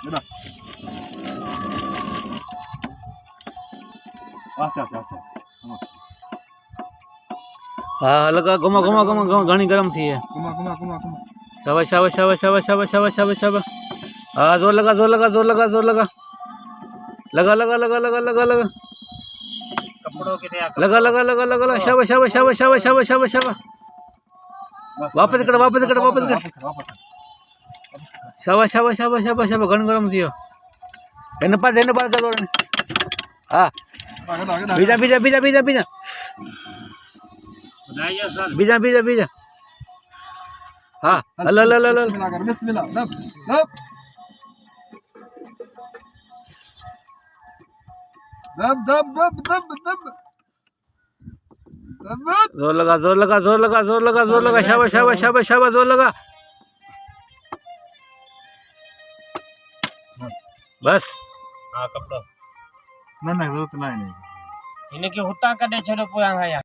बेटा आस्ते आस्ते आस्ते हाँ लगा घुमा घुमा घुमा घुमा घनी गरम थी है घुमा घुमा घुमा घुमा शाबाश शाबाश शाबाश शाबाश शाबाश शाबाश शाबाश शाबाश हाँ जोर लगा जोर लगा जोर लगा जोर लगा लगा लगा लगा लगा लगा लगा कपड़ों के दिया लगा लगा लगा लगा लगा शाबाश शाबाश शाबाश शाबाश शाबाश शाबाश शाबाश वापस कर वापस कर वापस कर शाबाश शाबाश शाबाश शाबाश शाबाश घन गरम थियो એને પાસ કરો હા બીજા બીજા બીજા બીજા બીજા बनाइए सर બીજા બીજા બીજા हाँ हल हल हल हल बिस्मिल्लाह कर बिस्मिल्लाह दब दब दब दब दब दब दब जोर लगा जोर लगा जोर लगा जोर लगा जोर लगा शाबाश शाबाश शाबाश शाबाश जोर लगा बस हाँ कपड़ों ना ना जरूरत नहीं इन्हें की हुट्टा कदे छोड़ो पोयांग है